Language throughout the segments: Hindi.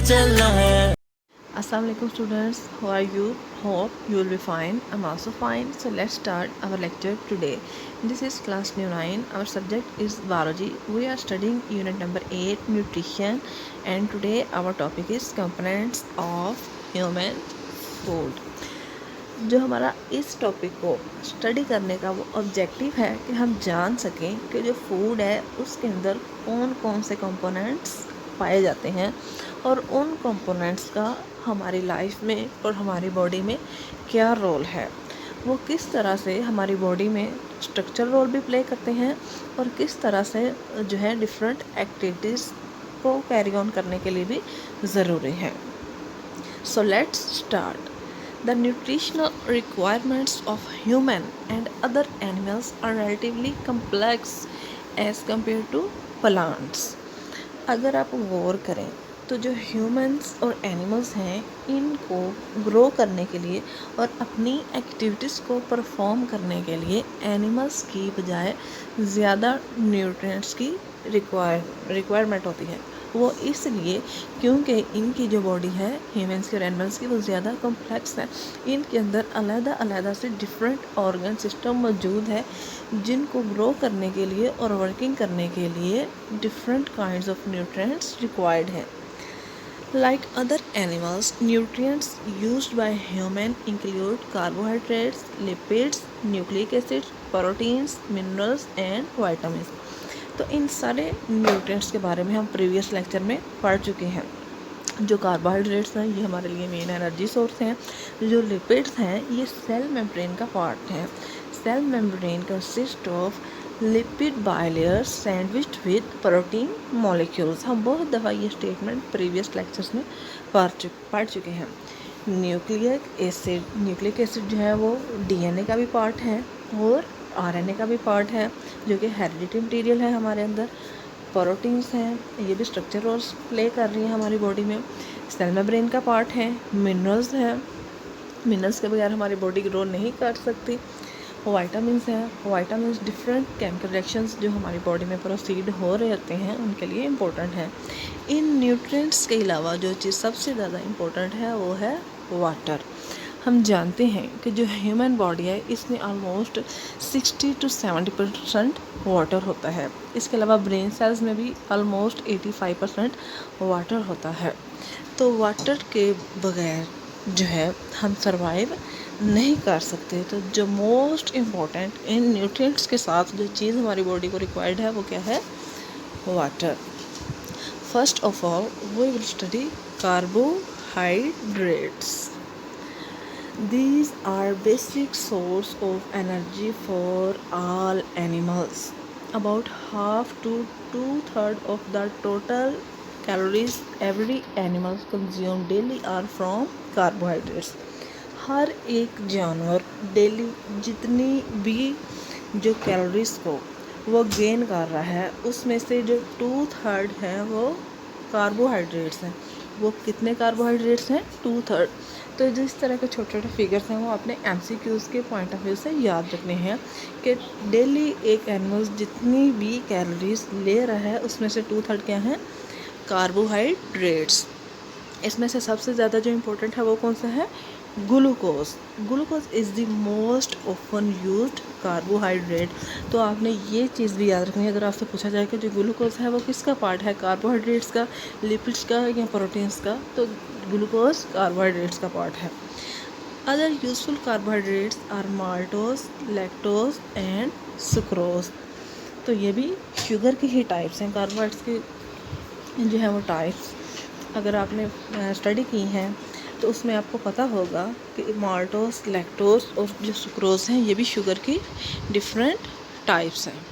चलना है। Assalamualaikum students, how are you? Hope you will be fine. I'm also fine. So let's start our lecture today. This is class new 9. Our subject is biology. We are studying unit number 8, nutrition, and today our topic is components of human food. जो हमारा इस टॉपिक को स्टडी करने का वो ऑब्जेक्टिव है कि हम जान सकें कि जो फूड है उसके अंदर कौन कौन से कंपोनेंट्स पाए जाते हैं और उन कंपोनेंट्स का हमारी लाइफ में और हमारी बॉडी में क्या रोल है, वो किस तरह से हमारी बॉडी में स्ट्रक्चर रोल भी प्ले करते हैं और किस तरह से जो है डिफरेंट एक्टिविटीज़ को कैरी ऑन करने के लिए भी ज़रूरी है। So let's start. The nutritional requirements of human and other animals are relatively complex as compared to plants. अगर आप गौर करें तो जो ह्यूमंस और एनिमल्स हैं इनको ग्रो करने के लिए और अपनी एक्टिविटीज़ को परफॉर्म करने के लिए एनिमल्स की बजाय ज़्यादा न्यूट्रिएंट्स की रिक्वायरमेंट होती है। वो इसलिए क्योंकि इनकी जो बॉडी है ह्यूमंस की और एनिमल्स की वो ज़्यादा कॉम्प्लेक्स है। इनके अंदर अलग से डिफरेंट ऑर्गन सिस्टम मौजूद है जिनको ग्रो करने के लिए और वर्किंग करने के लिए different kinds of nutrients required हैं। Like other animals, nutrients used by human include carbohydrates, lipids, nucleic acids, proteins, minerals and vitamins. तो इन सारे न्यूट्रिएंट्स के बारे में हम प्रीवियस लेक्चर में पढ़ चुके हैं। जो कार्बोहाइड्रेट्स हैं ये हमारे लिए मेन एनर्जी सोर्स हैं। जो लिपिड्स हैं ये सेल मेम्ब्रेन का पार्ट हैं। Cell membrane consist of lipid bilayers sandwiched with protein molecules. हम बहुत दफ़ा ये स्टेटमेंट प्रीवियस लेक्चर्स में पढ़ चुके हैं। न्यूक्लिक एसिड जो है वो डीएनए का भी पार्ट है और आरएनए का भी पार्ट है जो कि हेरिडिटी मटीरियल है हमारे अंदर। प्रोटीन्स हैं ये भी स्ट्रक्चर रोल प्ले कर रही है हमारी बॉडी में। सेल मेम्ब्रेन का पार्ट है। मिनरल्स हैं, मिनरल्स के बगैर हमारी बॉडी ग्रो नहीं कर सकती। वाइटामिन्स हैं, वाइटामिन्स डिफरेंट केमिकल रिएक्शंस जो हमारी बॉडी में प्रोसीड हो रहे होते हैं उनके लिए इम्पोर्टेंट हैं। इन न्यूट्रिएंट्स के अलावा जो चीज़ सबसे ज़्यादा इम्पोर्टेंट है वो है वाटर। हम जानते हैं कि जो ह्यूमन बॉडी है इसमें ऑलमोस्ट 60 to 70% वाटर होता है। इसके अलावा ब्रेन सेल्स में भी ऑलमोस्ट 85% वाटर होता है। तो वाटर के बगैर जो है हम सरवाइव नहीं कर सकते। तो जो मोस्ट इम्पॉर्टेंट इन न्यूट्रिएंट्स के साथ जो चीज़ हमारी बॉडी को रिक्वायर्ड है वो क्या है? Water. First of all we will study carbohydrates. These are basic source of energy for all animals. About half to two-thirds of the total calories every animal consume daily are from carbohydrates. हर एक जानवर डेली जितनी भी जो कैलोरीज को वो गेन कर रहा है उसमें से जो 2/3 है वो कार्बोहाइड्रेट्स हैं। वो कितने कार्बोहाइड्रेट्स हैं? 2/3। तो जिस तरह के छोटे छोटे फिगर्स हैं वो आपने MCQs के पॉइंट ऑफ व्यू से याद रखने हैं कि डेली एक एनिमल जितनी भी कैलोरीज ले रहा है उसमें से 2/3 क्या हैं? कार्बोहाइड्रेट्स। इसमें से सबसे ज़्यादा जो इम्पोर्टेंट है वो कौन सा है? Glucose. Glucose is the most often used carbohydrate. तो आपने ये चीज़ भी याद रखनी है अगर आपसे पूछा जाए कि जो ग्लूकोज है वो किसका पार्ट है? कार्बोहाइड्रेट्स का, लिपिड्स का या प्रोटीन्स का? तो ग्लूकोज कार्बोहाइड्रेट्स का पार्ट है। Other useful carbohydrates are maltose, lactose and sucrose. तो ये भी शुगर की ही टाइप्स हैं। कार्बोहाइड्रेट्स की जो है वो टाइप्स अगर आपने स्टडी की हैं तो उसमें आपको पता होगा कि माल्टोस, लैक्टोस और जो सुक्रोज हैं ये भी शुगर की डिफरेंट टाइप्स हैं।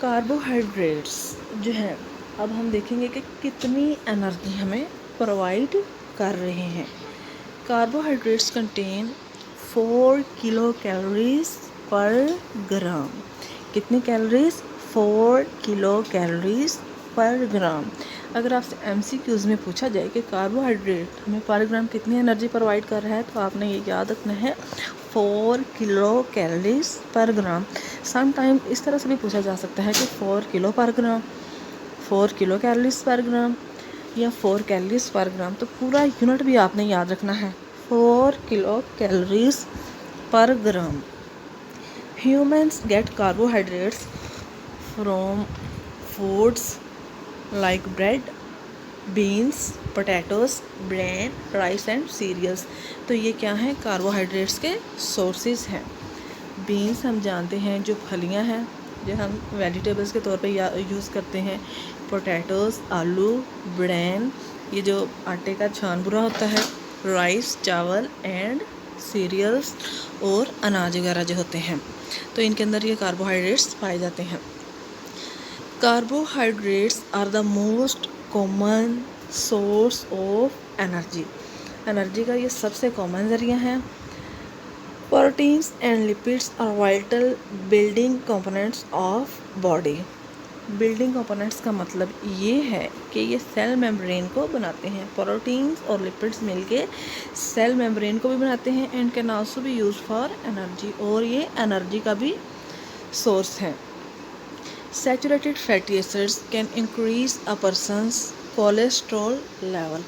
कार्बोहाइड्रेट्स जो है अब हम देखेंगे कि कितनी एनर्जी हमें प्रोवाइड कर रहे हैं। Carbohydrates contain 4 kilo calories per ग्राम। कितनी कैलोरीज? 4 किलो कैलोरीज पर ग्राम। अगर आपसे MCQs में पूछा जाए कि कार्बोहाइड्रेट हमें पर ग्राम कितनी एनर्जी प्रोवाइड कर रहा है तो आपने ये याद रखना है 4 किलो कैलोरीज पर ग्राम। सम टाइम इस तरह से भी पूछा जा सकता है कि 4 किलो पर ग्राम, 4 किलो कैलोरीज पर ग्राम। या 4 कैलोरीज पर ग्राम। तो पूरा यूनिट भी आपने याद रखना है, 4 kilo calories per gram. Humans get carbohydrates from foods like bread, beans, potatoes, bran, rice and cereals. तो ये क्या है, कार्बोहाइड्रेट्स के सोर्सेज हैं। बीन्स हम जानते हैं जो फलियां हैं, जो हम वेजिटेबल्स के तौर पे यूज़ करते हैं। पोटैटोज़ आलू, ब्रेन ये जो आटे का छान बुरा होता है, राइस चावल एंड सीरियल्स और अनाज वगैरह जो होते हैं, तो इनके अंदर ये कार्बोहाइड्रेट्स पाए जाते हैं। Carbohydrates are the most common source of energy. Energy का ये सबसे कॉमन ज़रिया है। Proteins and lipids are vital building components of body. Building components का मतलब ये है कि ये सेल मेम्ब्रेन को बनाते हैं। प्रोटीन्स और लिपिड्स मिलके सेल मेम्ब्रेन को भी बनाते हैं and can also be use for energy, और ये एनर्जी का भी सोर्स है। Saturated fatty acids can increase a person's cholesterol level.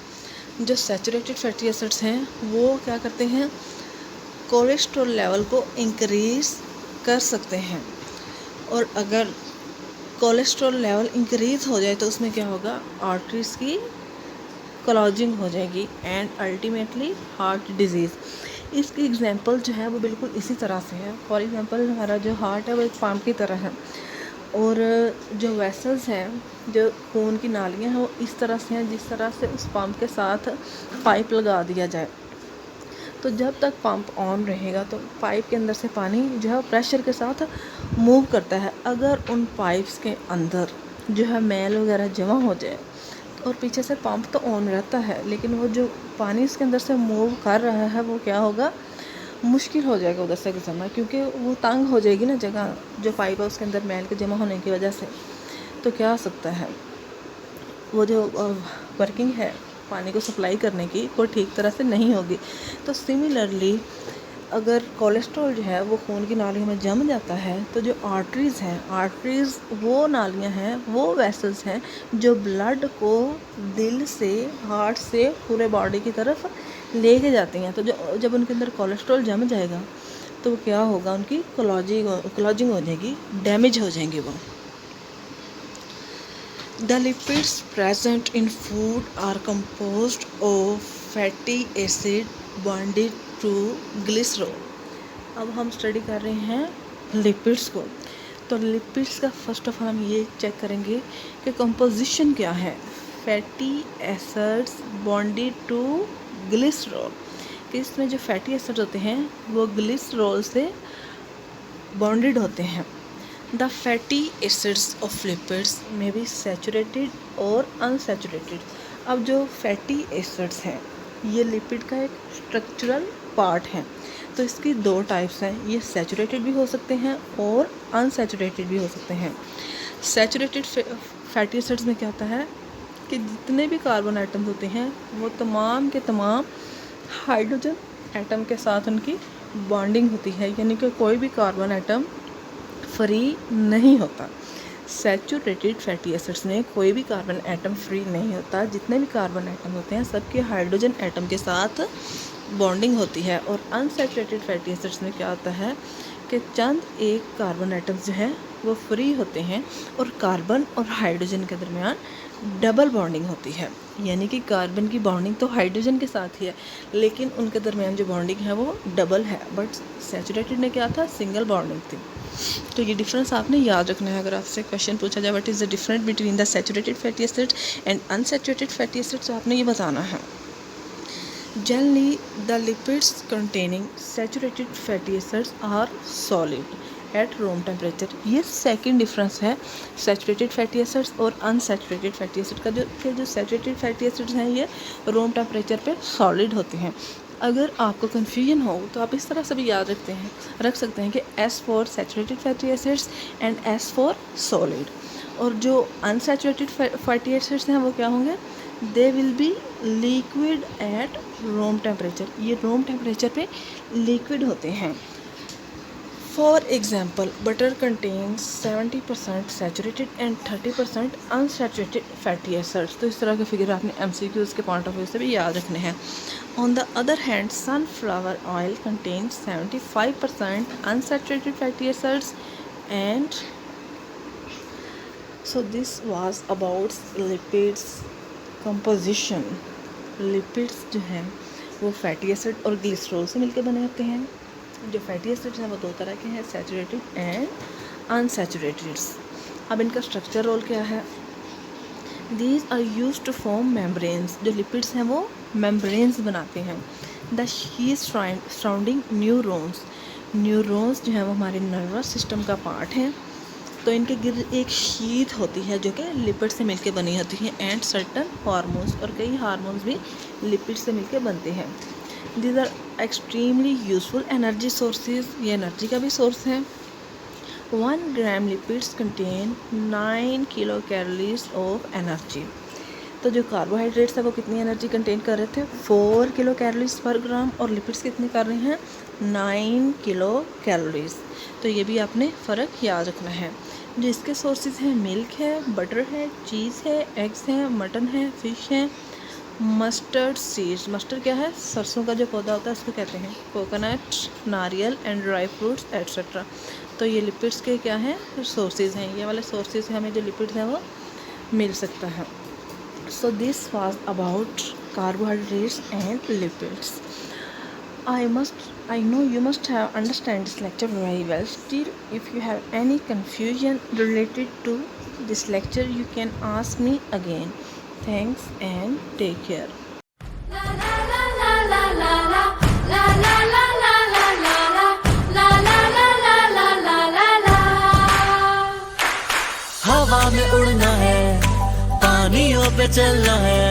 जो सैचुरेटेड फैटी एसिड्स हैं वो क्या करते हैं, कोलेस्ट्रॉल लेवल को इंक्रीज कर सकते हैं। और अगर कोलेस्ट्रॉल लेवल इंक्रीज हो जाए तो उसमें क्या होगा, आर्टरीज की क्लॉजिंग हो जाएगी एंड अल्टीमेटली हार्ट डिजीज़। इसकी एग्जांपल जो है वो बिल्कुल इसी तरह से है। फॉर एग्जांपल हमारा जो हार्ट है वो एक पंप की तरह है, और जो वेसल्स हैं, जो खून की नालियाँ हैं वो इस तरह से हैं जिस तरह से उस पंप के साथ पाइप लगा दिया जाए। तो जब तक पंप ऑन रहेगा तो पाइप के अंदर से पानी जो है प्रेशर के साथ मूव करता है। अगर उन पाइप्स के अंदर जो है मैल वगैरह जमा हो जाए, और पीछे से पंप तो ऑन रहता है लेकिन वो जो पानी इसके अंदर से मूव कर रहा है वो क्या होगा, मुश्किल हो जाएगा उधर से गुजरना, क्योंकि वो तंग हो जाएगी ना जगह, जो पाइप है उसके अंदर मैल के जमा होने की वजह से। तो क्या हो सकता है, वो जो वर्किंग है पानी को सप्लाई करने की वो ठीक तरह से नहीं होगी। तो सिमिलरली अगर कोलेस्ट्रॉल जो है वो खून की नालियों में जम जाता है तो जो आर्टरीज़ हैं, आर्टरीज़ वो नालियां हैं, वो वेसल्स हैं जो ब्लड को दिल से, हार्ट से पूरे बॉडी की तरफ लेके जाती हैं। तो जब उनके अंदर कोलेस्ट्रॉल जम जाएगा तो क्या होगा, उनकी क्लॉजिंग हो जाएगी, डैमेज हो जाएंगे वो। The lipids present in food are composed of fatty acid bonded to glycerol। अब हम स्टडी कर रहे हैं लिपिड्स को। तो लिपिड्स का फर्स्ट ऑफ ऑल हम ये चेक करेंगे कि कंपोजिशन क्या है। Fatty acids bonded to glycerol, कि इसमें जो फैटी एसिड्स होते हैं वो ग्लिसरॉल से बॉन्डेड होते हैं। The fatty acids of lipids may be saturated और unsaturated। अब जो फैटी एसिड्स हैं ये लिपिड का एक स्ट्रक्चरल पार्ट है। तो इसकी दो टाइप्स हैं, ये सैचुरेटेड भी हो सकते हैं और अनसैचुरेटेड भी हो सकते हैं। सैचुरेटेड फैटी एसिड्स में क्या होता है कि जितने भी कार्बन आइटम्स होते हैं वो तमाम के तमाम हाइड्रोजन एटम के साथ उनकी बॉन्डिंग होती है, यानी कि कोई भी कार्बन आइटम फ्री नहीं होता। सैचुरेटेड फैटी एसिड्स में कोई भी कार्बन एटम फ्री नहीं होता। जितने भी कार्बन एटम होते हैं सबके हाइड्रोजन एटम के साथ बॉन्डिंग होती है। और अनसैचुरेटेड फैटी एसिड्स में क्या होता है कि चंद एक कार्बन एटम्स जो हैं वो फ्री होते हैं और कार्बन और हाइड्रोजन के दरमियान डबल बॉन्डिंग होती है, यानी कि कार्बन की बॉन्डिंग तो हाइड्रोजन के साथ ही है लेकिन उनके दरमियान जो बॉन्डिंग है वो डबल है। बट सैचुरेटेड में क्या था, सिंगल बॉन्डिंग थी। तो ये डिफरेंस आपने याद रखना है। अगर आपसे क्वेश्चन पूछा जाए what is the difference between the saturated fatty acids and unsaturated fatty acids, तो आपने ये बताना है। Generally, the lipids containing saturated fatty acids are solid at room temperature। ये सेकंड डिफरेंस है सैचुरेटेड फैटी एसिड्स और अनसैचुरेटेड फैटी एसिड का। जो सैचुरेटेड फैटी एसिड्स हैं ये रूम टेम्परेचर पे सॉलिड होते हैं। अगर आपको कन्फ्यूजन हो तो आप इस तरह से भी याद रख सकते हैं कि S for saturated fatty acids and S for solid. और जो अनसैचुरेटेड फैटी एसिड्स हैं वो क्या होंगे, they will be liquid at room temperature. ये रूम टेम्परेचर पे लिक्विड होते हैं। For example, butter contains 70% saturated and 30% unsaturated fatty acids. तो इस तरह के फिगर आपने MCQs के पॉइंट ऑफ व्यू से भी याद रखने हैं. On the other hand, sunflower oil contains 75% unsaturated fatty acids and so this was about lipids composition. Lipids जो हैं वो फैटी एसिड और ग्लिसरॉल से मिलकर बने होते हैं. जो फैटी एसिड्स हैं वो दो तरह के हैं, सैचुरेटेड एंड अनसैचुरेटेड. अब इनका स्ट्रक्चर रोल क्या है? These are use to form membranes. जो लिपिड्स हैं वो मेम्ब्रेन्स बनाते हैं. द शीज सराउंडिंग न्यूरॉन्स. न्यूरॉन्स जो है वो हमारे नर्वस सिस्टम का पार्ट है. तो इनके गिर्द एक शीथ होती है जो कि लिपिड से मिलकर बनी होती है. एंड सर्टन हार्मोन्स, और कई हार्मोन्स भी लिपिड से मिलकर बनते हैं. These are extremely useful energy sources. ये एनर्जी का भी सोर्स है. 1 gram lipids contain 9 kilocalories of energy. तो जो कार्बोहाइड्रेट्स है वो कितनी एनर्जी कंटेन कर रहे थे? 4 किलो कैलोरीज पर ग्राम. और लिपिड्स कितने कर रहे हैं? 9 किलो कैलोरीज. तो ये भी आपने फ़र्क याद रखना है. जो इसके सोर्सेज हैं, मिल्क है, बटर है, चीज़ है, एग्स हैं, मटन है, फ़िश है. Mustard seeds. मस्टर्ड क्या है? सरसों का जो पौधा होता है उसको कहते हैं. कोकोनट, नारियल एंड ड्राई फ्रूट्स एट्सेट्रा. तो ये लिपिड्स के क्या हैं? सोर्सेज हैं. ये वाले सोर्सेज से हमें जो लिपिड्स हैं वो मिल सकता है. So this was about carbohydrates and lipids. I know you must have understand this lecture very well. Still, if you have any confusion related to this lecture, you can ask me again. Thanks and take care. हवा में उड़ना है, पानियों पे चलना है.